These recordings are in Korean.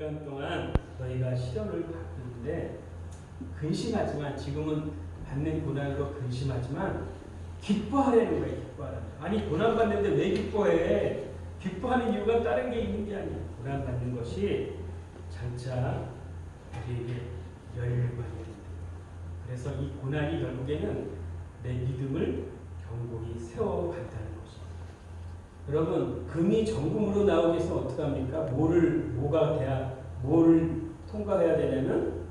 잠깐 동안 너희가 시련을 받는데 근심하지만 지금은 받는 고난으로 근심하지만 기뻐하라는 거예요. 기뻐하라는 거예요. 아니 고난 받는데 왜 기뻐해? 기뻐하는 이유가 다른 게 있는 게 아니야. 고난 받는 것이 장차 우리에게 열반이 그래서 이 고난이 결국에는 내 믿음을 견고히 세워간다는 것입니다. 여러분 금이 정금으로 나오기 위해서 어떻게 합니까? 뭐를 통과해야 되냐면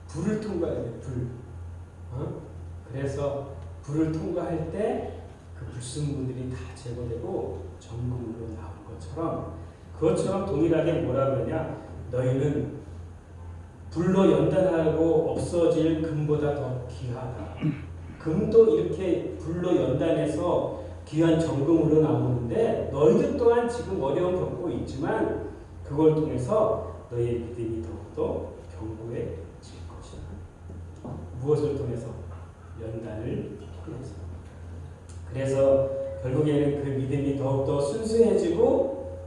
불을 통과해야 돼. 불. 그래서 불을 통과할 때 그 불순물들이 다 제거되고 정금으로 나온 그것처럼 동일하게 뭐라 그러냐? 너희는 불로 연단하고 없어질 금보다 더 귀하다. 금도 이렇게 불로 연단해서 귀한 정금으로 나오는데 너희들 또한 지금 어려움 겪고 있지만 그걸 통해서 너희의 믿음이 더욱더 견고해질 것이다. 무엇을 통해서? 연단을 통해서. 그래서 결국에는 그 믿음이 더욱더 순수해지고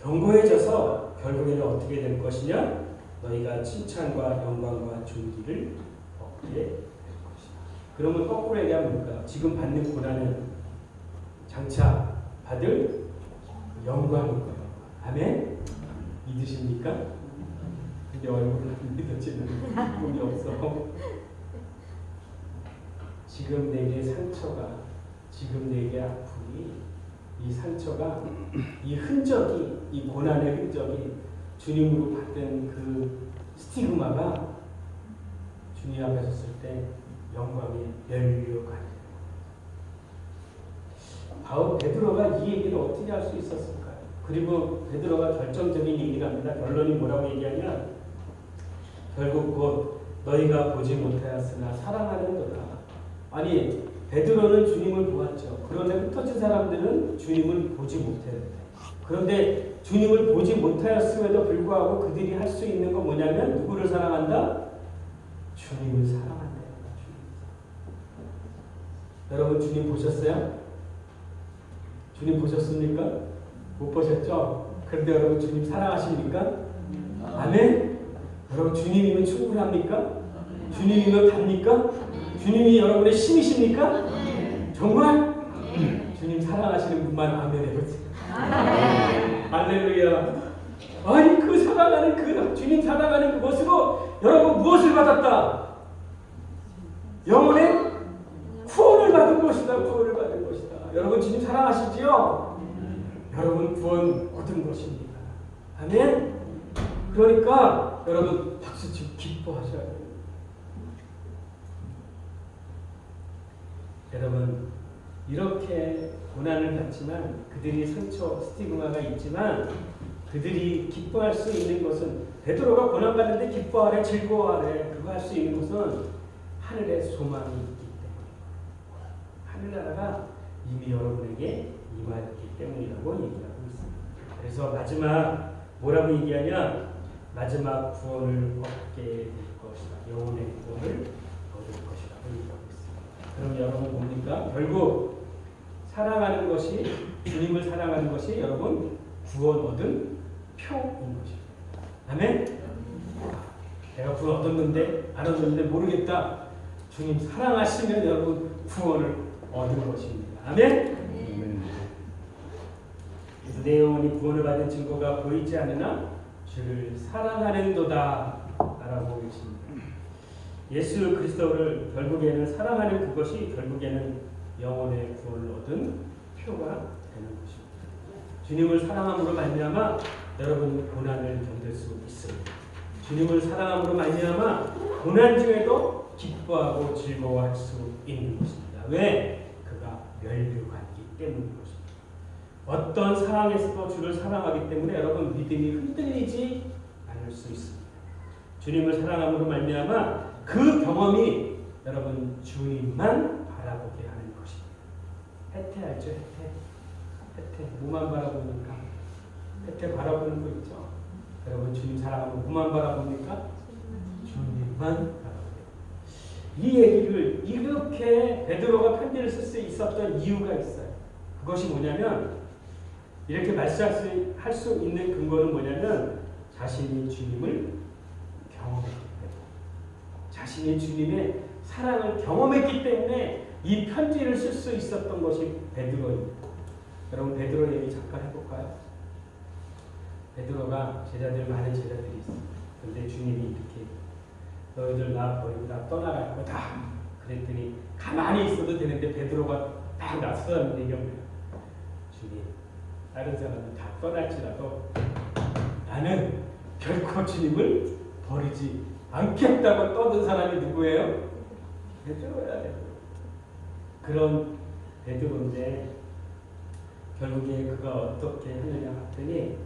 견고해져서 결국에는 어떻게 될 것이냐? 너희가 칭찬과 영광과 존귀를 얻게 될 것이다. 그러면 거꾸로 얘기하면 뭘까? 지금 받는 고난은 장차 받을 영광일 거예요. 아멘? 믿으십니까? 근데 얼굴은 안 믿어지는 부분이 없어. 지금 내게 상처가, 지금 내게 아픔이, 이 상처가, 이 흔적이, 이 고난의 흔적이 주님으로 받은 그 스티그마가 주님 앞에 섰을 때 영광의 면류관이에요. 베드로가 이 얘기를 어떻게 할 수 있었을까요? 그리고 베드로가 결정적인 얘기를 합니다. 결론이 뭐라고 얘기하냐? 결국 곧 너희가 보지 못하였으나 사랑하는도다. 아니 베드로는 주님을 보았죠. 그런데 흩어진 사람들은 주님을 보지 못했는데 그런데 주님을 보지 못하였음에도 불구하고 그들이 할 수 있는 건 뭐냐면 누구를 사랑한다? 주님을 사랑한다. 여러분 주님 보셨어요? 주님 보셨습니까? 못 보셨죠? 그런데 여러분 주님 사랑하십니까? 아멘? 여러분 주님이면 충분합니까? 주님이면 답니까? 주님이 여러분의 힘이십니까? 정말? 주님 사랑하시는 분만 아멘 해보세요. 할렐루야. 아니 그 사랑하는 그 주님 사랑하는 그것으로 여러분 무엇을 받았다? 영혼의 구원을 받은 것이다. 구원을 받은 것이다. 여러분 주님 사랑하시지요? 여러분 구원 얻은 것입니다. 아멘? 그러니까 여러분 박수치고 기뻐하셔야 돼요. 여러분 이렇게 고난을 받지만 그들이 상처, 스티그마가 있지만 그들이 기뻐할 수 있는 것은 베드로가 고난받는데 기뻐하래, 즐거워하래. 그거 할 수 있는 것은 하늘의 소망이 있기 때문에 하늘나라가 이미 여러분에게 임하였기 때문이라고 얘기하고 있습니다. 그래서 마지막 뭐라고 얘기하냐? 마지막 구원을 얻게 될 것이다. 영혼의 구원을 얻을 것이라고 얘기하고 있습니다. 그럼 여러분 뭡니까? 결국 사랑하는 것이 주님을 사랑하는 것이 여러분 구원 얻은 표인 것입니다. 아멘? 내가 구원 얻었는데 안 얻었는데 모르겠다. 주님 사랑하시면 여러분 구원을 얻은 것입니다. 아멘? 그래서 내 영혼이 구원을 받은 증거가 보이지 않으나 주를 사랑하는도다 라고 계십니다. 예수 그리스도를 결국에는 사랑하는 그것이 결국에는 영혼의 구원을 얻은 표가 되는 것입니다. 주님을 사랑함으로 말미암아 여러분 고난을 견딜 수 있습니다. 주님을 사랑함으로 말미암아 고난 중에도 기뻐하고 즐거워할 수 있는 것입니다. 왜? 그가 면류관이기 때문인 것입니다. 어떤 상황에서도 주를 사랑하기 때문에 여러분 믿음이 흔들리지 않을 수 있습니다. 주님을 사랑함으로 말미암아 그 경험이 여러분 주님만 바라보게 하는 것입니다. 혜태 알죠? 혜태 뭐만 바라봅니까? 혜태 바라보는 거 있죠? 여러분 주님 사랑하면 뭐만 바라봅니까? 주님만 바라보게. 이 얘기를 이렇게 베드로가 편지를 쓸 수 있었던 이유가 있어요. 그것이 뭐냐면 이렇게 말씀할 수 있는 근거는 뭐냐면 자신이 주님을 경험했기 때문에, 자신이 주님의 사랑을 경험했기 때문에 이 편지를 쓸 수 있었던 것이 베드로입니다. 여러분, 베드로 얘기 잠깐 해볼까요? 베드로가 많은 제자들이 있어요. 그런데 주님이 이렇게 너희들 나 버리고 나 떠나갈 거다 그랬더니 가만히 있어도 되는데 베드로가 딱 나서는 얘기합니다. 주님, 다른 사람은 다 떠날지라도 나는 결코 주님을 버리지 않겠다고 떠든 사람이 누구예요? 베드로야. 그런 베드로인데 결국에 그가 어떻게 하느냐 했더니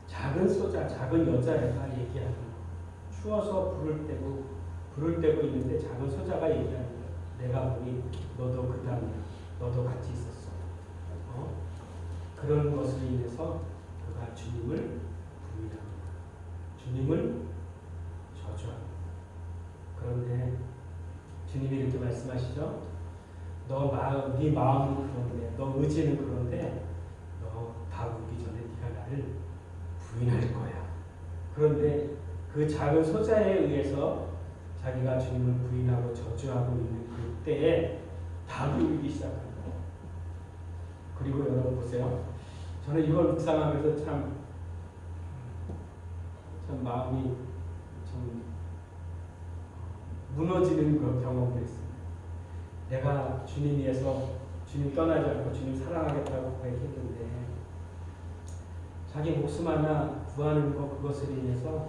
작은 소자, 작은 여자애가 얘기하는 거. 추워서 불을 떼고 있는데 작은 소자가 얘기하는 거야. 내가 보니 너도 그 다음에 너도 같이 있었어. 그런 것으로 인해서 그가 주님을 부인합니다. 주님을 저주합니다. 그런데 주님이 이렇게 말씀하시죠. 네 마음은 그런데, 너 의지는 그런데 너 다구기 전에 네가 나를 부인할 거야. 그런데 그 작은 소자에 의해서 자기가 주님을 부인하고 저주하고 있는 그때에 다구기 시작합니다. 그리고 여러분 보세요. 저는 이걸 묵상하면서 참 마음이 좀 무너지는 그런 경험을 했습니다. 내가 주님 위해서 주님 떠나지 않고 주님 사랑하겠다고 고백했는데 자기 목숨 하나 구하는 그것을 인해서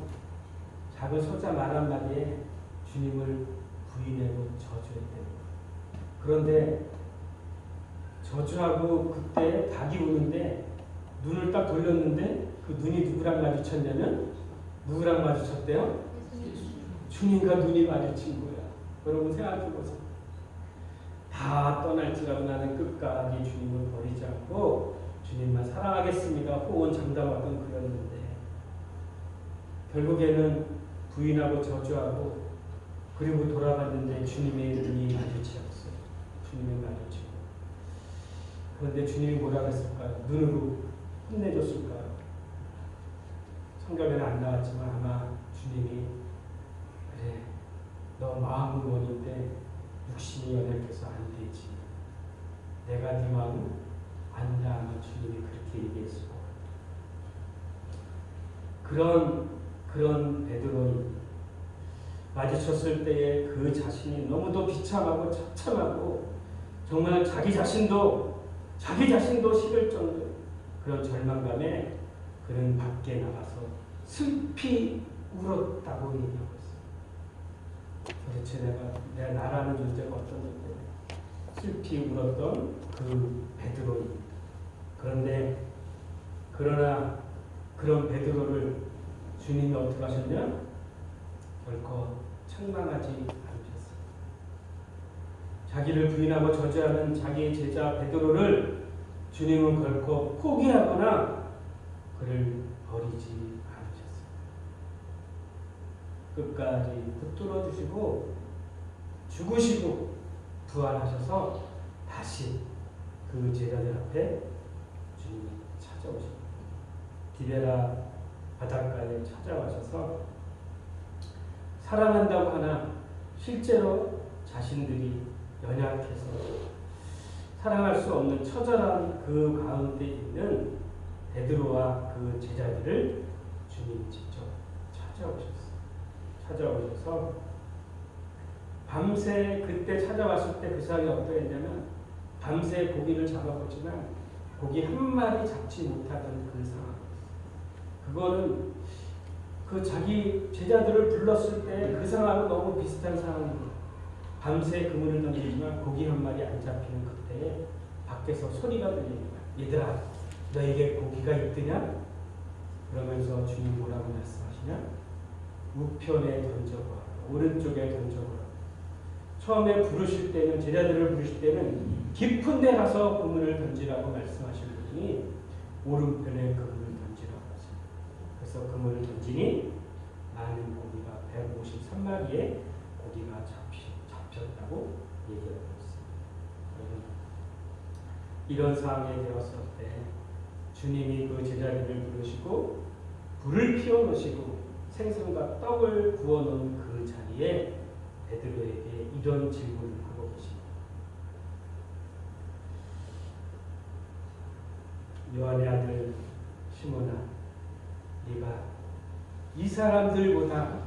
작은 소자 말 한마디에 주님을 부인하고 저주했대요. 그런데 저주하고 그때 닭이 우는데 눈을 딱 돌렸는데 그 눈이 누구랑 마주쳤냐면 누구랑 마주쳤대요? 주님과 눈이 마주친 거야. 여러분 생각해보세요. 다 떠날지라도 나는 끝까지 주님을 버리지 않고 주님만 사랑하겠습니다. 호언 장담하던 그였는데 결국에는 부인하고 저주하고 그리고 돌아갔는데 주님의 눈이 마주치었어요. 주님이 마주치고. 그런데 주님이 뭐라고 했을까요? 눈으로 혼내줬을까요? 성경에는 안 나왔지만 아마 주님이 그래, 너 마음은 원인데 육신이 연약해서 안 되지. 내가 네 마음 안다 하면 주님이 그렇게 얘기했을 거예요. 그런 베드로입니다. 마주쳤을 때에 그 자신이 너무도 비참하고 처참하고 정말 자기 자신도 싫을 정도의 그런 절망감에 그는 밖에 나가서 슬피 울었다고 얘기하고 있어요. 도대체 내가 나라는 존재가 어떤 존재냐. 슬피 울었던 그 베드로입니다. 그러나 그런 베드로를 주님이 어떻게 하셨냐? 결코 책망하지 않으셨어요. 자기를 부인하고 저주하는 자기의 제자 베드로를 주님은 결코 포기하거나 그를 버리지 않으셨어요. 끝까지 붙들어 주시고 죽으시고 부활하셔서 다시 그 제자들 앞에 주님이 찾아오십니다. 디베라 바닷가에 찾아와셔서 사랑한다고 하나 실제로 자신들이 연약해서 사랑할 수 없는 처절한 그 가운데 있는 베드로와 그 제자들을 주님이 직접 찾아오셔서 밤새 그때 찾아왔을 때 그 사람이 어떠했냐면 밤새 고기를 잡아보지만 고기 한 마리 잡지 못하던 그 상황. 그거는 그 자기 제자들을 불렀을 때 그 상황하고 너무 비슷한 상황입니다. 밤새 그물을 던지지만 고기 한 마리 안 잡히는 그때에 밖에서 소리가 들리는 거야. 얘들아, 너에게 고기가 있더냐? 그러면서 주님 뭐라고 말씀하시냐? 우편에 던져보라. 오른쪽에 던져보라. 처음에 부르실 때는 제자들을 부르실 때는 깊은 데 가서 그물을 던지라고 말씀하시더니 오른편에 그물을 던지라고 하십니다. 그래서 그물을 던지니 많은 고기가 153마리의 고기가 잡혔다고 얘기하고 있습니다. 이런 상황에 되었을 때 주님이 그 제자들을 부르시고 불을 피워놓으시고 생선과 떡을 구워놓은 그 자리에 베드로에게 이런 질문을 하고 계십니다. 요한의 아들 시몬아, 네가 이 사람들보다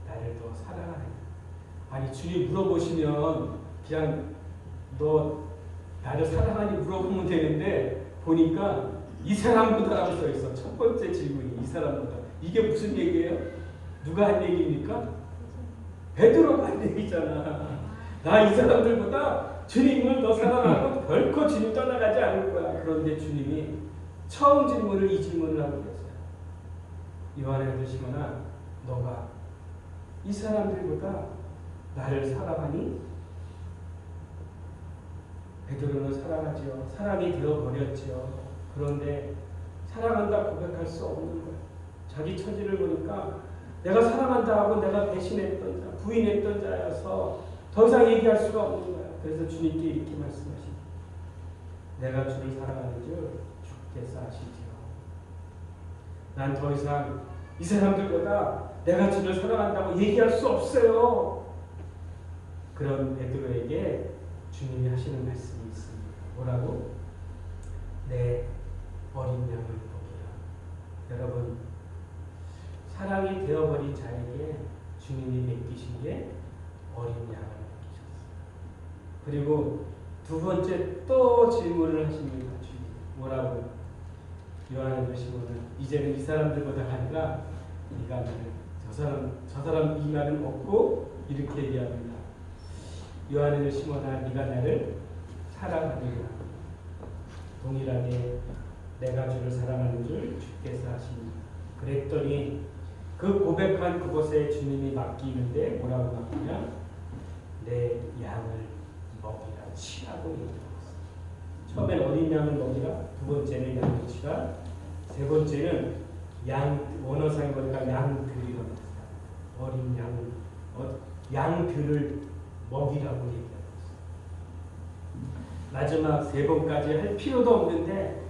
나를 더 사랑하느냐? 아니, 주님 물어보시면 그냥 너 나를 사랑하니 물어보면 되는데, 보니까 이 사람보다라고 써 있어. 첫 번째 질문이 이 사람보다. 이게 무슨 얘기예요? 누가 한 얘기입니까? 베드로가 한 얘기잖아. 나 이 사람들보다 주님을 더 사랑하고 결코 주님 떠나가지 않을 거야. 그런데 주님이 처음 질문을 이 질문을 하고 계세요. 요한의 아들 시몬아, 너가 이 사람들보다 나를 사랑하니? 베드로는 사랑하지요. 사랑이 되어버렸지요. 그런데 사랑한다 고백할 수 없는 거예요. 자기 처지를 보니까 내가 사랑한다 하고 내가 배신했던 자, 부인했던 자여서 더 이상 얘기할 수가 없는 거예요. 그래서 주님께 이렇게 말씀하십니다. 내가 주를 사랑하는 줄 주께서 아시지요. 난 더 이상 이 사람들보다 내가 주를 사랑한다고 얘기할 수 없어요. 그런 베드로에게 주님이 하시는 말씀이 있습니다. 뭐라고? 내 어린 양을 보기라. 여러분, 사랑이 되어버린 자에게 주님이 맡기신 게 어린 양을 맡기셨어요. 그리고 두 번째 또 질문을 하십니다. 주님 뭐라고? 요한의 시몬은 이제는 이 사람들보다 아니라 네가 나를 저 사람 이 말은 없고 이렇게 얘기합니다. 요한의 시몬아, 네가 나를 사랑하느냐? 동일하게 내가 주를 사랑하는 줄 주께서 아십니다. 그랬더니 그 고백한 그곳에 주님이 맡기는데 뭐라고 맡기냐? 내 양을 먹이라 치라고 얘기합니다. 처음엔 어린 양을 먹이라, 두 번째는 양을 치라, 세 번째는 원어상에 보니까 양들이라고 했어요. 어린 양들을 먹이라고 얘기합니다. 마지막 세 번까지 할 필요도 없는데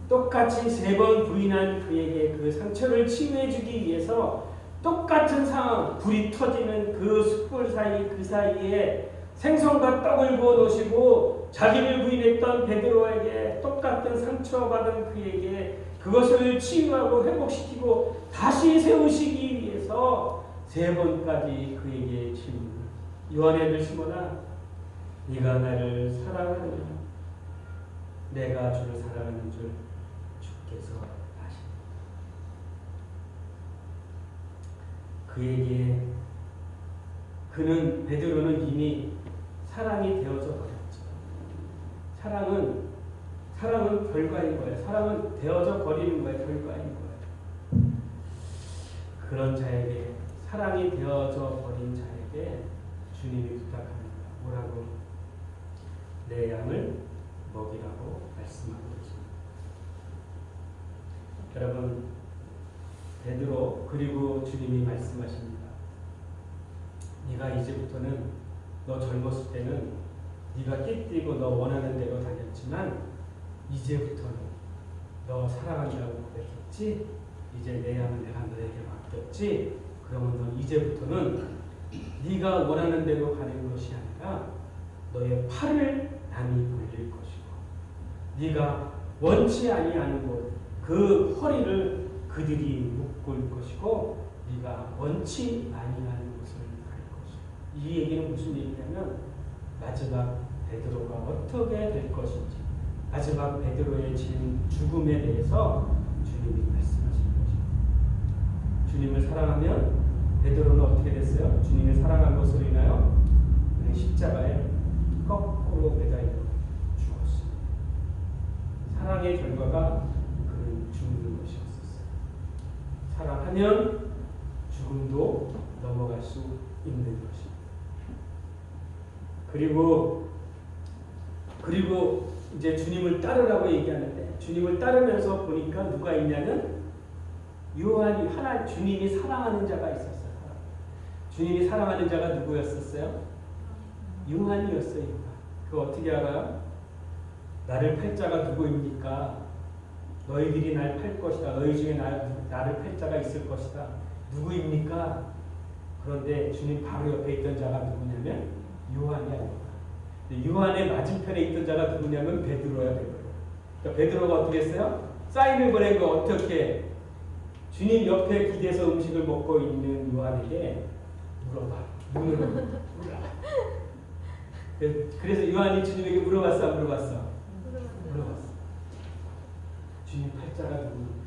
똑같이 세 번 부인한 그에게 그 상처를 치유해주기 위해서 똑같은 상황, 불이 터지는 그 숯불 사이 그 사이에 생선과 떡을 구워 놓으시고 자기를 부인했던 베드로에게 똑같은 상처받은 그에게 그것을 치유하고 회복시키고 다시 세우시기 위해서 세 번까지 그에게 질문. 요한의 아들 시몬아, 네가 나를 사랑하느냐? 내가 주를 사랑하는 줄 주께서 아십니다. 그에게 베드로는 이미 사랑이 되어져 버렸죠. 사랑은 결과인 거예요. 사랑은 되어져 버리는 거예요. 결과인 거예요. 그런 자에게, 사랑이 되어져 버린 자에게 주님이 부탁합니다. 뭐라고? 내 양을 먹이라고 말씀하고 있습니다. 여러분, 베드로 그리고 주님이 말씀하십니다. 네가 이제부터는, 너 젊었을 때는 네가 띠띠고 너 원하는 대로 다녔지만 이제부터는 너 사랑한다고 고백했지? 이제 내 양을 내가 너에게 맡겼지? 그러면 너 이제부터는 네가 원하는 대로 가는 것이 아니라 너의 팔을 남이 벌릴 것이고 네가 원치 아니하는 곳 그 허리를 그들이 묶을 것이고 네가 원치 아니하는 곳을 갈 것이고. 이 얘기는 무슨 얘기냐면 마지막 베드로가 어떻게 될 것인지, 마지막 베드로의 죽음에 대해서 주님이 말씀하시는 것입니다. 주님을 사랑하면 베드로는 어떻게 됐어요? 주님을 사랑한 것으로 인하여 십자가에 거꾸로 매달려 죽었습니다. 사랑의 결과가 그는 죽는 것이었어요. 사랑하면 죽음도 넘어갈 수 있는 것입니다. 그리고 이제 주님을 따르라고 얘기하는데, 주님을 따르면서 보니까 누가 있냐면 요한이, 주님이 사랑하는 자가 있었어요. 주님이 사랑하는 자가 누구였었어요? 요한이었어요. 요한. 그거 어떻게 알아요? 나를 팔 자가 누구입니까? 너희들이 날 팔 것이다. 너희 중에 나를 팔 자가 있을 것이다. 누구입니까? 그런데 주님 바로 옆에 있던 자가 누구냐면 요한이 아닙니다. 요한의 맞은편에 있던 자가 누구냐면 베드로야, 베드로. 그러니까 베드로가 어떻게 했어요? 사인을 보낸 거 어떻게? 주님 옆에 기대서 음식을 먹고 있는 요한에게 물어봐. 눈으로 물어봐. 그래서 요한이 주님에게 물어봤어, 안 물어봤어? 물어봤어. 주님 팔자가 누구입니까?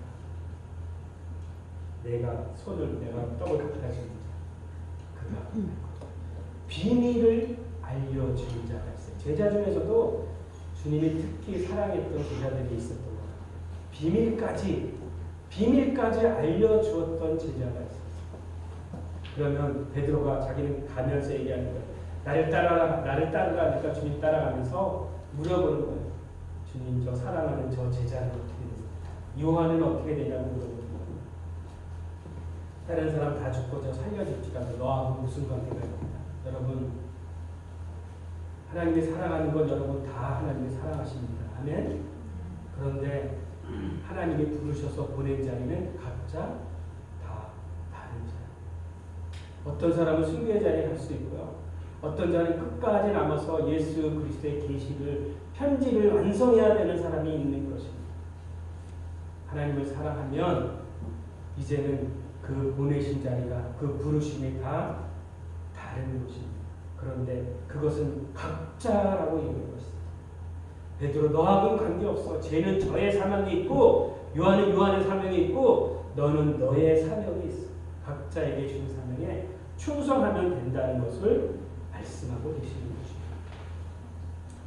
내가 떡을 갖다 주는 자. 그가 비밀을 알려주는 자가 있어요. 제자 중에서도 주님이 특히 사랑했던 제자들이 있었던 거예요. 비밀까지 알려주었던 제자가 있어요. 그러면 베드로가 자기는 가면서 얘기하는 거예요. 나를 따르라 하니까 주님 따라가면서 물어보는 거예요. 주님, 저 사랑하는 저 제자는 어떻게 됩니까? 요한은 어떻게 되냐고 물어보는 거예요. 다른 사람 다 죽고 저 살려줄지라도 너하고 무슨 관계가 있습니다. 여러분, 하나님이 사랑하는 건 여러분 다 하나님이 사랑하십니다. 아멘. 그런데 하나님이 부르셔서 보낸 자리는 각자 다 다른 자예요. 어떤 사람은 순교의 자리에 갈 수 있고요. 어떤 자는 끝까지 남아서 예수 그리스도의 계시를 편지를 완성해야 되는 사람이 있는 것입니다. 하나님을 사랑하면 이제는 그 보내신 자리가 그 부르심이 다 다른 것입니다. 그런데 그것은 각자라고 얘기하는 것입니다. 베드로, 너하고는 관계없어. 쟤는 저의 사명이 있고 요한은 요한의 사명이 있고 너는 너의 사명이 있어. 각자에게 주신 사명에 충성하면 된다는 것을 말씀하고 계시는 것입니다.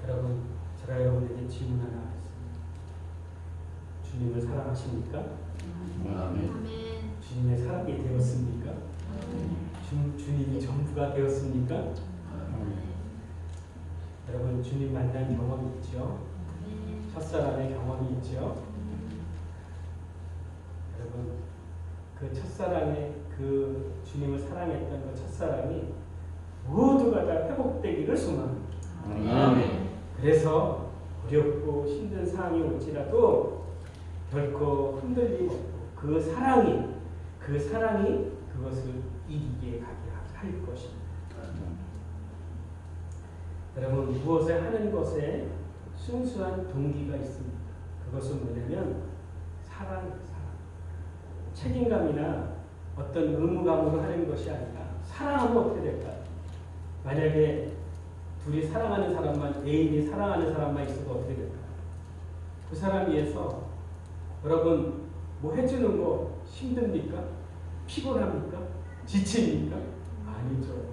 여러분, 제가 여러분에게 질문 하나 하겠습니다. 주님을 사랑하십니까? 아멘. 주님의 사랑이 되었습니까? 주님이 전부가 되었습니까? 여러분, 주님 만난 경험이 있죠? 첫사랑의 경험이 있죠? 여러분, 그 첫사랑의 그 주님을 사랑했던 그 첫사랑이 모두가 다 회복되기를 소망합니다. 아멘. 그래서 어렵고 힘든 상황이 올지라도 결코 흔들림 없고 그 사랑이 그것을 이기게 가게 할 것입니다. 여러분, 무엇을 하는 것에 순수한 동기가 있습니다. 그것은 뭐냐면 사랑입니다. 책임감이나 어떤 의무감으로 하는 것이 아니라 사랑하면 어떻게 될까요? 만약에 둘이 사랑하는 사람만, 애인이 사랑하는 사람만 있어도 어떻게 될까요? 그 사람 위해서 여러분 뭐 해주는 거 힘듭니까? 피곤합니까? 지칩니까? 아니죠.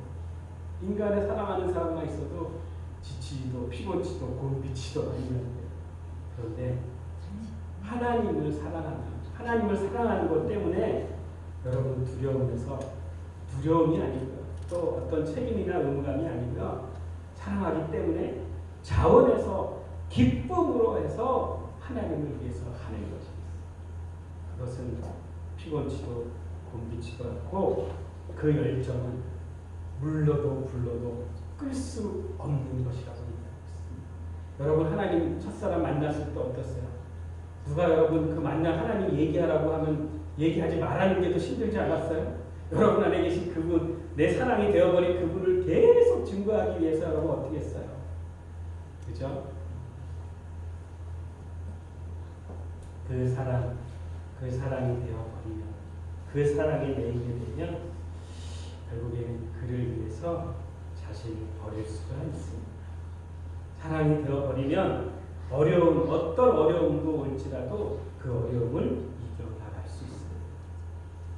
인간을 사랑하는 사람만 있어도 지치지도 피곤치도 곤비치도 아니면 돼요. 그런데 하나님을 사랑하는 것 때문에 여러분 두려움이 아니고요. 또 어떤 책임이나 의무감이 아니고요. 사랑하기 때문에 자원해서 기쁨으로 해서 하나님을 위해서 하는 것입니다. 그것은 피곤치도 곤비치도 않고 그 열정은 물러도 불러도 끌 수 없는 것이라고 얘기하고 있습니다. 여러분, 하나님 첫사람 만났을 때 어땠어요? 누가 여러분 그 만난 하나님 얘기하라고 하면 얘기하지 말라는 게 더 힘들지 않았어요? 여러분 안에 계신 그분, 내 사랑이 되어버린 그분을 계속 증거하기 위해서 여러분 어떻게 했어요? 그죠? 그 사랑이 되어버리면, 그 사랑이 내게 되면 결국에는 그를 위해서 자신을 버릴 수가 있습니다. 사랑이 되어버리면 어떤 어려움도 올지라도 그 어려움을 이겨나갈 수 있습니다.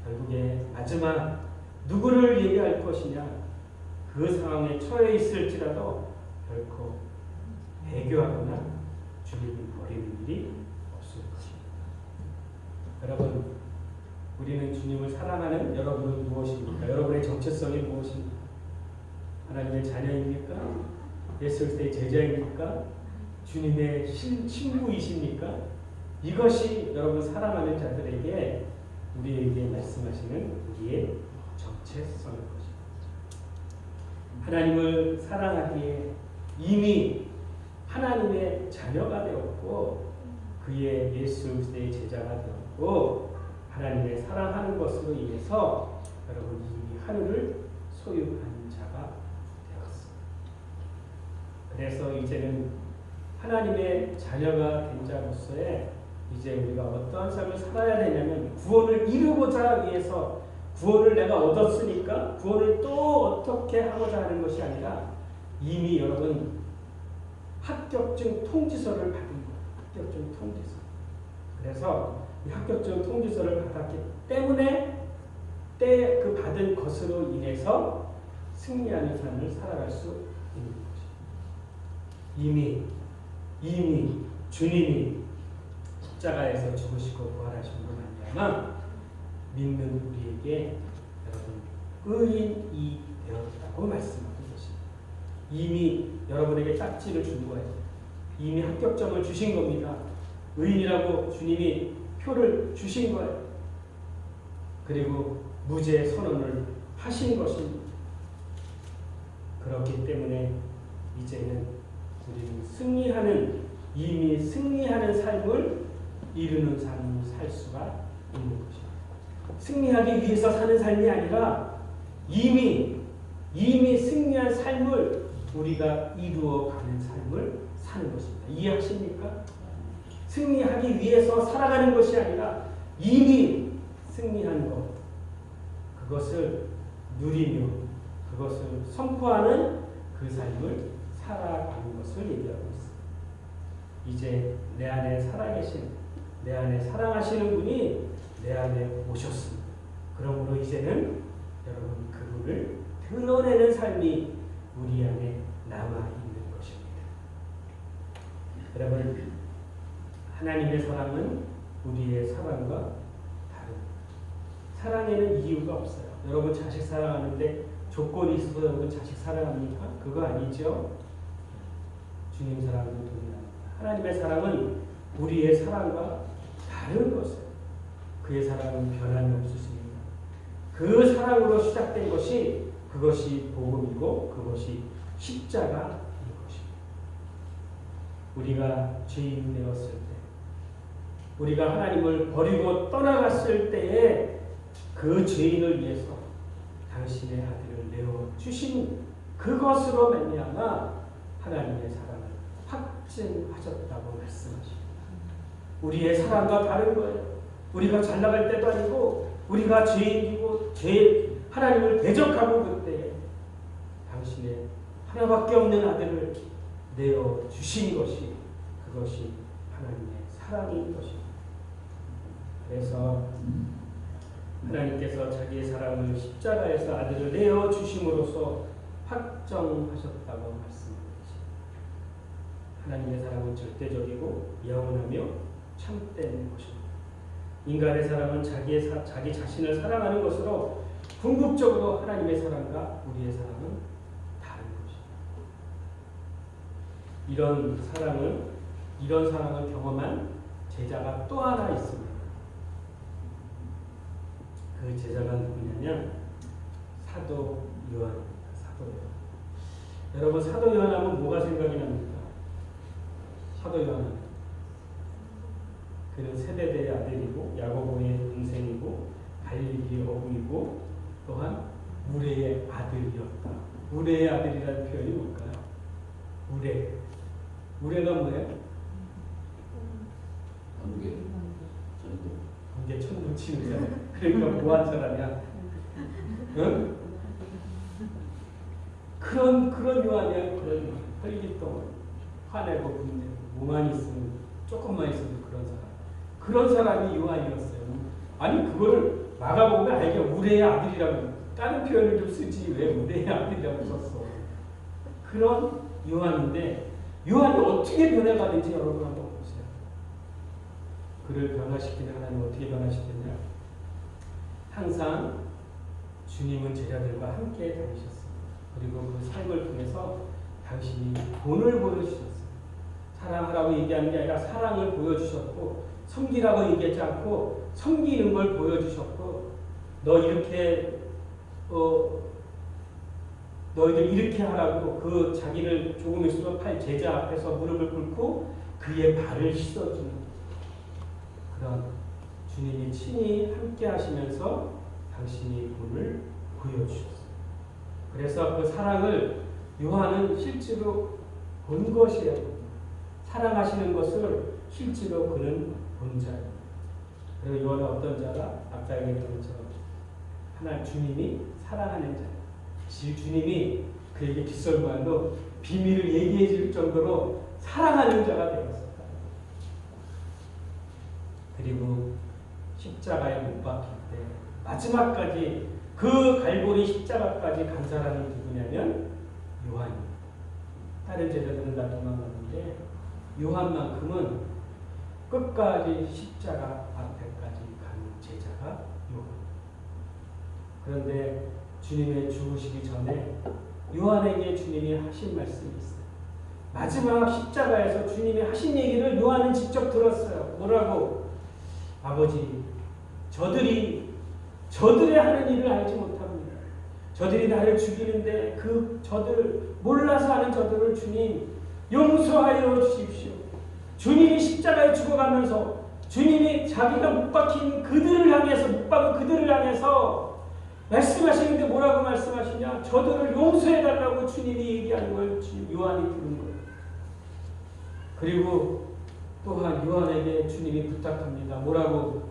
결국에 마지막 누구를 얘기할 것이냐, 그 상황에 처해 있을지라도 결코 배교하거나 주님을 버리는 일이 없을 것입니다. 여러분, 우리는 주님을 사랑하는 여러분은 무엇입니까? 여러분의 정체성이 무엇입니까? 하나님의 자녀입니까? 예수 그리스도의 제자입니까? 주님의 친구이십니까? 이것이 여러분 사랑하는 자들에게 우리에게 말씀하시는 우리의 정체성일 것입니다. 하나님을 사랑하기에 이미 하나님의 자녀가 되었고 그의 예수 그리스도의 제자가 되었고 하나님의 사랑하는 것으로 인해서 여러분 이 하늘을 소유한 자가 되었습니다. 그래서 이제는 하나님의 자녀가 된 자로서의 이제 우리가 어떠한 삶을 살아야 되냐면 구원을 이루고자 위해서 구원을 내가 얻었으니까 구원을 또 어떻게 하고자 하는 것이 아니라 이미 여러분 합격증 통지서를 받은 거예요. 합격증 통지서. 그래서 이 합격증 통지서를 받았기 때문에 때 그 받은 것으로 인해서 승리하는 삶을 살아갈 수 있는 거죠. 이미 주님이 십자가에서 죽으시고 부활하심으로 말미암아 믿는 우리에게 여러분 의인이 되었다고 말씀하고 계십니다. 이미 여러분에게 딱지를 준 거예요. 이미 합격점을 주신 겁니다. 의인이라고 주님이 표를 주신 거예요. 그리고 무죄 선언을 하신 것입니다. 그렇기 때문에 이제는 우리는 이미 승리하는 삶을 이루는 삶을 살 수가 있는 것입니다. 승리하기 위해서 사는 삶이 아니라 이미 승리한 삶을 우리가 이루어가는 삶을 사는 것입니다. 이해하십니까? 승리하기 위해서 살아가는 것이 아니라 이미 승리한 것, 그것을 누리며 그것을 선포하는 그 삶을 살아가는 것을 얘기하고 있습니다. 이제 내 안에 살아계신, 내 안에 사랑하시는 분이 내 안에 오셨습니다. 그러므로 이제는 여러분 그분을 드러내는 삶이 우리 안에 남아있는 것입니다. 여러분 하나님의 사랑은 우리의 사랑과 다릅니다. 사랑에는 이유가 없어요. 여러분 자식 사랑하는데 조건이 있어서 여러분 자식 사랑합니까? 그거 아니죠. 주님 사랑은 동일합니다. 하나님의 사랑은 우리의 사랑과 다른 것이에요. 그의 사랑은 변함이 없으십니다. 그 사랑으로 시작된 것이 그것이 복음이고 그것이 십자가인 것입니다. 우리가 죄인 되었을 때, 우리가 하나님을 버리고 떠나갔을 때에 그 죄인을 위해서 당신의 아들을 내어주신 그것으로 말미암아 하나님의 사랑을 확증하셨다고 말씀하십니다. 우리의 사랑과 다른 거예요. 우리가 잘 나갈 때도 아니고 우리가 죄인이고 하나님을 대적하고 그때 당신의 하나밖에 없는 아들을 내어주신 것이 그것이 하나님의 사랑인 것입니다. 그래서 하나님께서 자기의 사랑을 십자가에서 아들을 내어주심으로써 확정하셨다고 말씀하십니다. 하나님의 사랑은 절대적이고 영원하며 참된 것입니다. 인간의 사랑은 자기 자신을 사랑하는 것으로 궁극적으로 하나님의 사랑과 우리의 사랑은 다른 것입니다. 이런 사랑을 경험한 제자가 또 하나 있습니다. 그 제자가 누구냐면 사도 요한입니다. 사도 요한. 여러분 사도 요한 하면 뭐가 생각이 납니까? 사도 요한. 그는 세베대의 아들이고 야고보의 동생이고 갈릴리의 어부이고 또한 우레의 아들이었다. 우레의 아들이라는 표현이 뭘까요? 우레가 뭐예요? 관계 천둥 치는 사람. 그러니까 뭐한 사람이야? 응? 그런 요한이야. 그런 혈기똥 화내고 분내고 뭐만 있으면 조금만 있어도 그런 사람이 요한이었어요. 아니 그거를 마가복음에 알게 우레의 아들이라고 다른 표현을 좀 쓰지 왜 우레의 아들이라고 썼어? 그런 요한인데 요한이 어떻게 변해가는지 여러분 한번 보세요. 그를 변화시키는 하나님 어떻게 변화시켰냐? 항상 주님은 제자들과 함께 다니셨습니다. 그리고 그 삶을 통해서 당신이 본을 보여주셨어요. 사랑하라고 얘기하는 게 아니라 사랑을 보여주셨고 섬기라고 얘기하지 않고 섬기는 걸 보여주셨고 너희들 이렇게 하라고 그 자기를 조금 있으면 팔 제자 앞에서 무릎을 꿇고 그의 발을 씻어주는 그런 주님이 친히 함께 하시면서 당신이 본을 보여주셨어요. 그래서 그 사랑을 요한은 실제로 본 것이에요. 사랑하시는 것을 실제로 그는 본 자예요. 그리고 요한은 어떤 자가 아까 얘기했던 것처럼 하나님 주님이 사랑하는 자예요. 주님이 그에게 뒷설말로 비밀을 얘기해 줄 정도로 사랑하는 자가 되었었다. 그리고 십자가에 못 박힐 때 마지막까지 그 갈보리 십자가까지 간 사람이 누구냐면 요한입니다. 다른 제자들은 다 도망갔는데 요한만큼은 끝까지 십자가 앞에까지 간 제자가 요한. 그런데 주님의 죽으시기 전에 요한에게 주님이 하신 말씀이 있어요. 마지막 십자가에서 주님이 하신 얘기를 요한은 직접 들었어요. 뭐라고? 아버지, 저들의 하는 일을 알지 못합니다. 저들이 나를 죽이는데 그 저들 몰라서 하는 저들을 주님 용서하여 주십시오. 주님이 십자가에 죽어가면서 주님이 자기가 못 박힌 그들을 향해서 못 박은 그들을 향해서 말씀하시는데 뭐라고 말씀하시냐? 저들을 용서해달라고 주님이 얘기하는 걸 요한이 들은 거예요. 그리고 또한 요한에게 주님이 부탁합니다. 뭐라고?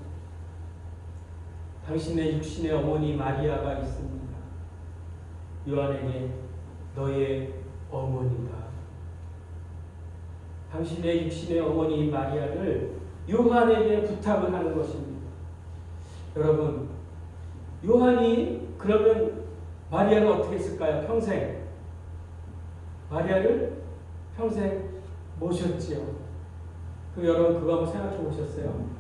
당신의 육신의 어머니 마리아가 있습니다. 요한에게 너의 어머니가. 당신의 육신의 어머니 마리아를 요한에게 부탁을 하는 것입니다. 여러분, 요한이 그러면 마리아를 어떻게 했을까요? 평생 마리아를 평생 모셨지요. 그럼 여러분 그거 한번 생각해 보셨어요?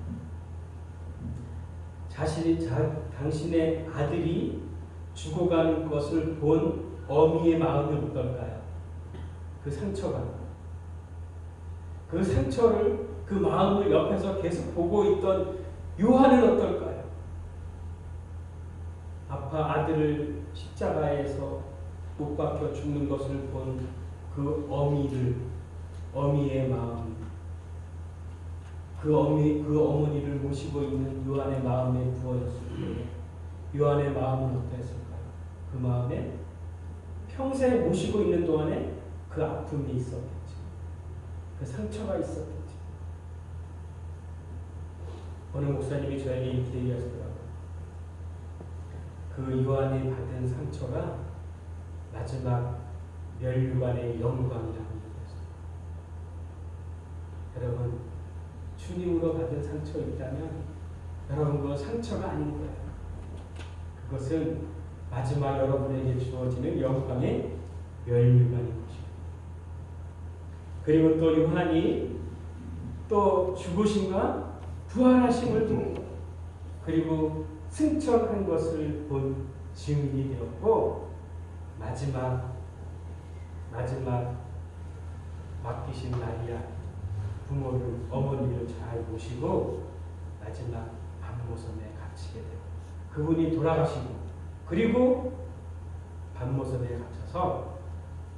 당신의 아들이 죽어가는 것을 본 어미의 마음이 어떨까요? 그 상처가. 그 상처를, 그 마음을 옆에서 계속 보고 있던 요한은 어떨까요? 아들을 십자가에서 못 박혀 죽는 것을 본 그 어미의 마음, 그 어머니를 모시고 있는 요한의 마음에 부어졌을 때 요한의 마음은 어땠을까요? 그 마음에 평생 모시고 있는 동안에 그 아픔이 있었겠지. 그 상처가 있었겠지. 어느 목사님이 저에게 이렇게 얘기하시더라고요. 그 요한이 받은 상처가 마지막 멸류관의 영광이라고 얘기했어요. 여러분, 주님으로 받은 상처 있다면 여러분 그 상처가 아닌 거예요. 그것은 마지막 여러분에게 주어지는 영광의 멸류관인 것입니다. 그리고 또 요한이 또 죽으심과 부활하심을 본 것, 그리고 승천한 것을 본 증인이 되었고, 마지막 맡기신 마리아 어머니를 잘 모시고 마지막 밤모섬에 갇히게 되고, 그분이 돌아가시고 그리고 밤모섬에 갇혀서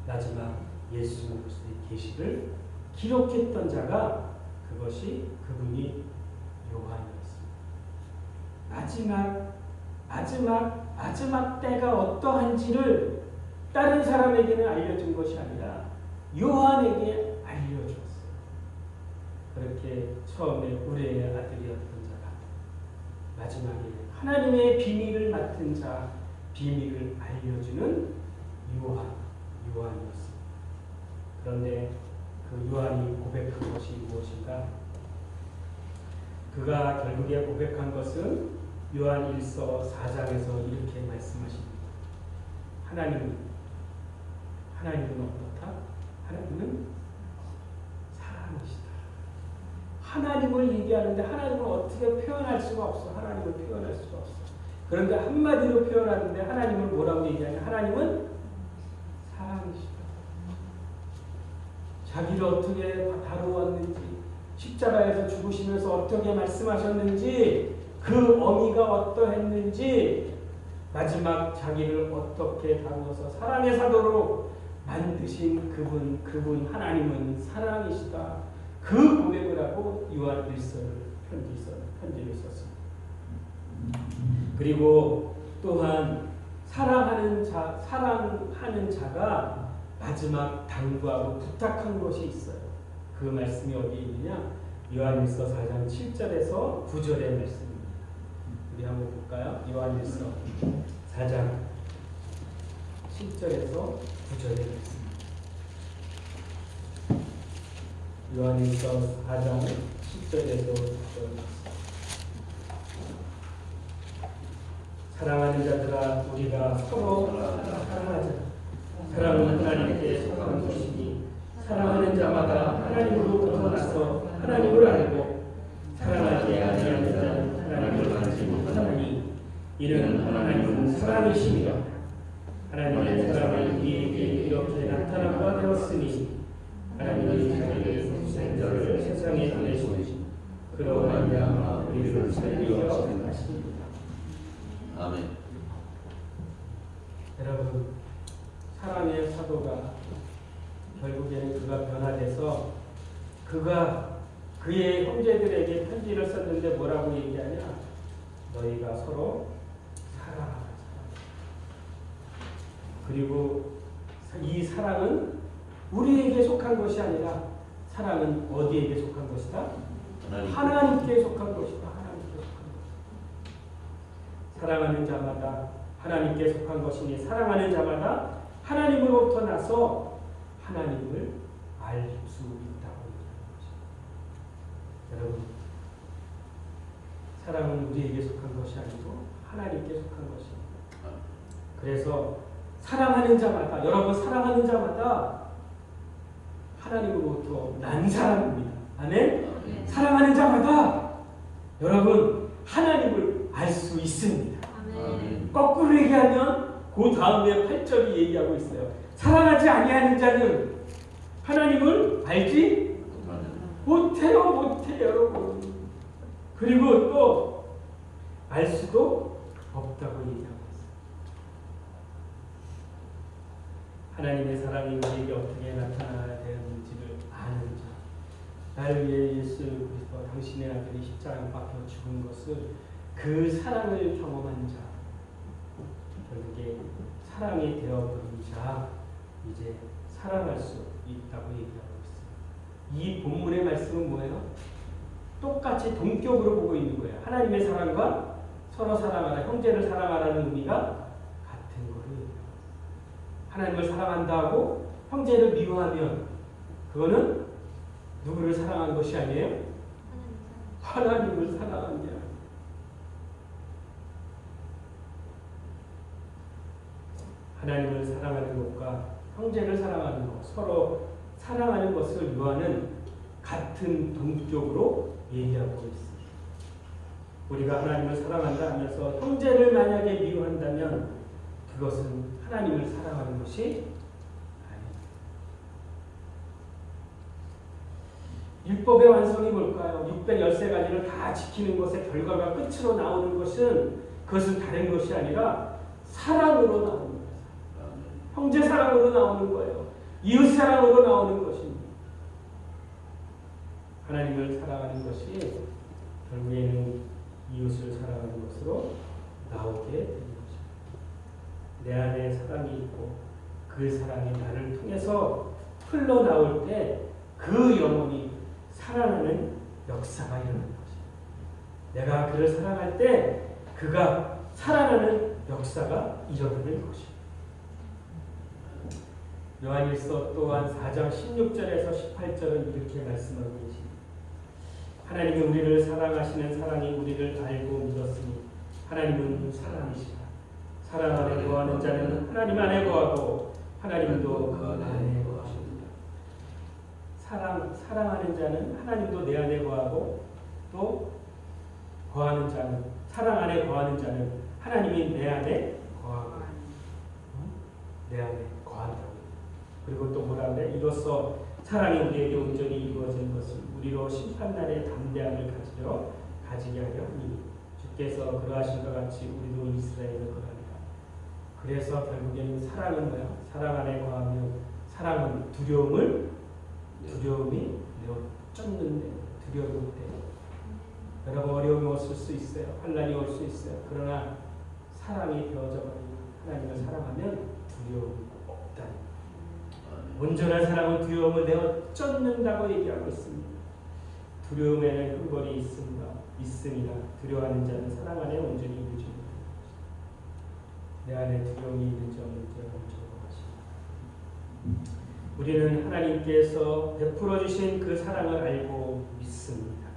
마지막 예수 그리스도의 계시를 기록했던 자가 그분이 요한이었습니다. 마지막 때가 어떠한지를 다른 사람에게는 알려준 것이 아니라 요한에게 알려주었어요. 그렇게 처음에 우레의 아들이었던 자가 마지막에 하나님의 비밀을 맡은 자, 비밀을 알려주는 요한이었습니다. 그런데 그 요한이 고백한 것이 무엇인가? 그가 결국에 고백한 것은 요한 1서 4장에서 이렇게 말씀하십니다. 하나님은 어떻다? 하나님은 사랑이시다. 하나님을 얘기하는데 하나님을 어떻게 표현할 수가 없어. 하나님을 표현할 수가 없어. 그런데 한마디로 표현하는데 하나님을 뭐라고 얘기하냐? 하나님은 사랑이시다. 자기를 어떻게 다루었는지, 십자가에서 죽으시면서 어떻게 말씀하셨는지, 그 어미가 어떠했는지, 마지막 자기를 어떻게 다루어서 사랑의 사도로 만드신 그분 하나님은 사랑이시다. 그 고백을 하고 요한 1서를 편지를 썼습니다. 그리고 또한 사랑하는 자가 마지막 당부하고 부탁한 것이 있어요. 그 말씀이 어디에 있느냐? 요한일서 4장 7절에서 9절의 말씀입니다. 우리 한번 볼까요? 요한일서 4장 7절에서 9절의 말씀. 요한일서 4장 10절에서 9절. 사랑하는 자들아 우리가 서로 사랑하자. 사랑은 하나님께 속한 것이니 사랑하는 자마다 하나님으로부터 나서 하나님을 알고 사랑하지 아니하는 자는 하나님을 알지 못하나니 이는 하나님은 사랑이심이라. 하나님의 사랑이 우리에게 이렇게 나타난 바 되었으니 하나님이 자기의 독생자를 세상에 보내시니 그로 말미암아 우리를 살리려 하십니다. 아멘. 여러분, 사랑의 사도가 결국에는 그가 변화돼서 그가 그의 형제들에게 편지를 썼는데 뭐라고 얘기하냐? 너희가 서로 사랑하라. 그리고 이 사랑은 우리에게 속한 것이 아니라 사랑은 어디에게 속한 것이다? 하나님께 속한 것이다. 하나님께 속한 것이다. 사랑하는 자마다 하나님께 속한 것이니 사랑하는 자마다 하나님으로부터 나서 하나님을 알 수 있다고 얘기하는 것입니다. 여러분, 사랑은 우리에게 속한 것이 아니고 하나님께 속한 것입니다. 그래서 사랑하는 자마다, 여러분 사랑하는 자마다 하나님으로부터 난 사람입니다. 아멘? 사랑하는 자마다 여러분 하나님을 알 수 있습니다. 아멘. 거꾸로 얘기하면 그 다음에 8절이 얘기하고 있어요. 사랑하지 아니하는 자는 하나님을 알지 못해요, 여러분. 그리고 또 알 수도 없다고 얘기하고 있어요. 하나님의 사랑이 우리에게 어떻게 나타나야 되는지를 아는 자, 나를 위해 예수 그리스도 당신의 아들이 십자가에 박혀 죽은 것을 그 사랑을 경험한 자, 결국에 사랑이 되어버린 자, 이제 사랑할 수 있다고 얘기하고 있어요. 이 본문의 말씀은 뭐예요? 똑같이 동격으로 보고 있는 거예요. 하나님의 사랑과 서로 사랑하라, 형제를 사랑하라는 의미가 같은 거를 얘기해요. 하나님을 사랑한다 하고 형제를 미워하면 그거는 누구를 사랑한 것이 아니에요? 하나님을 사랑한 게 아니에요. 하나님을 사랑하는 것과 형제를 사랑하는 것, 서로 사랑하는 것을 요한은 같은 동격으로 얘기하고 있습니다. 우리가 하나님을 사랑한다 하면서 형제를 만약에 미워한다면 그것은 하나님을 사랑하는 것이 아닙니다. 율법의 완성이 뭘까요? 613가지를 다 지키는 것의 결과가 끝으로 나오는 것은 그것은 다른 것이 아니라 사랑으로 나오는 거예요. 형제 사랑으로 나오는 거예요. 이웃 사랑으로 나오는 것입니다. 하나님을 사랑하는 것이 결국에는 이웃을 사랑하는 것으로 나오게 되는 것입니다. 내 안에 사랑이 있고 그 사랑이 나를 통해서 흘러나올 때 그 영혼이 살아나는 역사가 일어나는 것입니다. 내가 그를 사랑할 때 그가 살아나는 역사가 일어나는 것입니다. 요한일서 또한 4장 16절에서 18절은 이렇게 말씀하고 계십니다. 하나님이 우리를 사랑하시는 사랑이 우리를 알고 믿었으니 하나님은 사랑이시라. 사랑 안에 거하는 자는 하나님 안에 거하고 하나님도 그 안에 거하십니다. 사랑하는 자는 하나님도 내 안에 거하고 또 거하는 자는 사랑 안에 거하는 자는 하나님이 내 안에 거하고 내 안에 거한다고. 그리고 또 뭐라 그래? 이로써 사랑이 우리에게 온전히 이루어진 것을 우리로 심판날의 담대함을 가지게 하려 하니 주께서 그러하신 것 같이 우리도 이스라엘을 그러하리라. 그래서 결국에는 사랑은 뭐야? 사랑 안에 거하면 사랑은 두려움이 내어 쫓는데 두려울 때 여러분 어려움이 왔을 수 있어요. 환난이 올 수 있어요. 그러나 사랑이 되어져 버리는 하나님을 사랑하면 두려움이 없다. 온전한 사랑은 두려움을 내어 쫓는다고 얘기하고 있습니다. 두려움에는 근거리 있습니다. 두려워하는 자는 사랑 안에 온전히 있는 줄 내 안에 두려움이 있는 점을 적어하십니다. 우리는 하나님께서 베풀어 주신 그 사랑을 알고 믿습니다.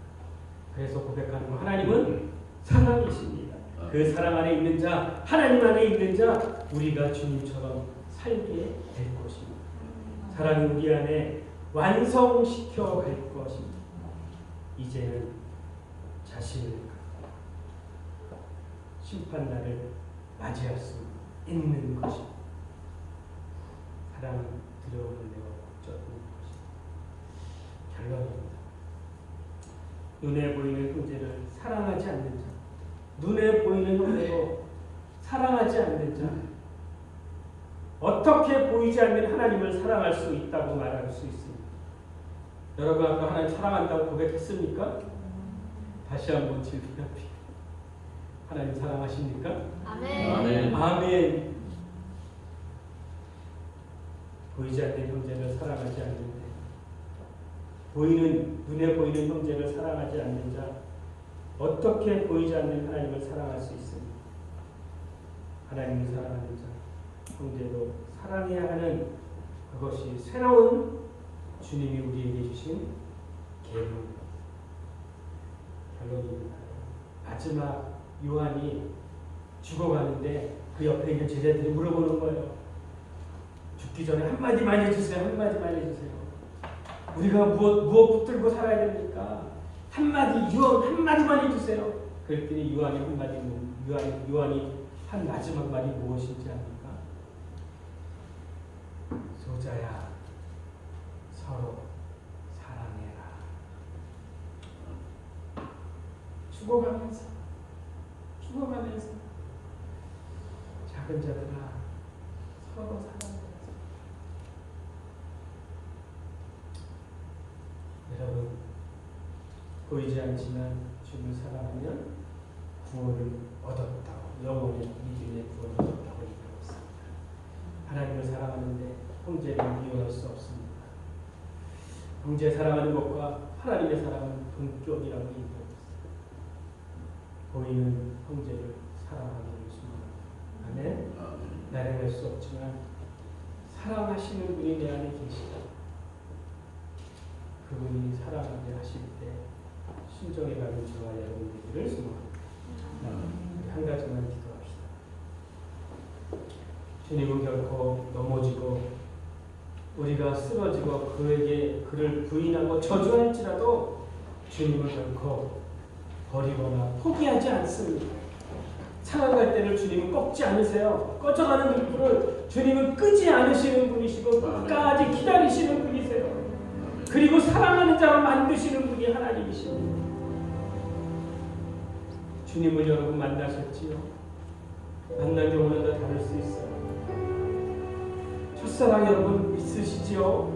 그래서 고백하는 거 하나님은 사랑이십니다. 그 사랑 안에 있는 자, 하나님 안에 있는 자, 우리가 주님처럼 살게 될 것입니다. 사랑이 우리 안에 완성시켜 갈 것입니다. 이제는 자신을 갖고 심판날을 맞이할 수 있는 것입니다. 사랑은 두려움을 내어 쫓는 것입니다. 결론입니다. 눈에 보이는 형제를 사랑하지 않는 자, 눈에 보이는 형제도 사랑하지 않는 자, 어떻게 보이지 않는 하나님을 사랑할 수 있다고 말할 수 있습니다. 여러분 아까 하나님 사랑한다고 고백했습니까? 다시 한번 질문합니다. 하나님 사랑하십니까? 아멘. 아멘. 아멘. 보이지 않는 형제를 사랑하지 않는데 눈에 보이는 형제를 사랑하지 않는 자 어떻게 보이지 않는 하나님을 사랑할 수 있습니까? 하나님을 사랑하는 자 형제도 사랑해야 하는 그것이 새로운 주님이 우리에게 주신 계명입니다. 결론입니다. 마지막 요한이 죽어가는데 그 옆에 있는 제자들이 물어보는 거예요. 죽기 전에 한마디만 해주세요. 한마디만 해주세요. 우리가 무엇 붙들고 살아야 됩니까? 한마디만 해주세요. 그랬더니 요한이 한 마지막 말이 무엇인지 압니까? 소자야, 서로 사랑해라. 죽어가면서 작은 자들아 서로 사랑해라. 여러분 보이지 않지만 주를 사랑하면 구원을 얻었다고 영원의 믿음의 구원을 얻었다고 얘기하고 있습니다. 하나님을 사랑하는데 형제를 이용할 수 없습니다. 형제 사랑하는 것과 하나님의 사랑은 동격이라고 얘기하고 있습니다. 보이는 형제를 사랑하기를 소망합니다. 아멘. 나를 알 수 없지만 사랑하시는 분이 내 안에 계시다. 그분이 사랑하게 하실 때 순종해가는 저와 여러분 되기를 소망합니다. 한 가지만 기도합시다. 주님은 결코 넘어지고 우리가 쓰러지고 그를 부인하고 저주할지라도 주님은 결코 버리거나 포기하지 않습니다. 상황갈 때를 주님은 꺾지 않으세요. 꺼져가는 등불을 주님은 끄지 않으시는 분이시고 끝까지 기다리시는 분이세요. 그리고 사랑하는 자로 만드시는 분이 하나님이십니다. 주님을 여러분 만나셨지요? 만난 경우는 다 다를 수 있어요. 첫사랑 여러분 있으시지요?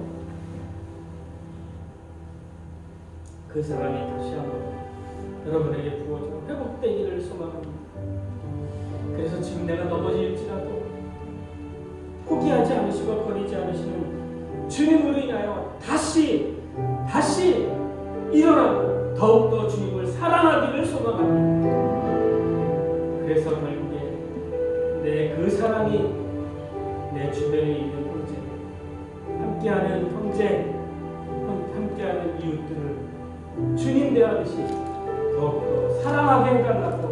그 사랑이 다시 한번 여러분에게 부어져 회복되기를 소망합니다. 그래서 지금 내가 넘어질지라도 포기하지 않으시고 버리지 않으시는 주님으로 인하여 다시 일어나고 더욱더 주님을 사랑하기를 소망합니다. 그래서 결국에 내 그 사랑이 내 주변에 있는 형제, 함께하는 형제, 함께하는 이웃들을 주님 대하듯이 더욱더 사랑하게 해달라고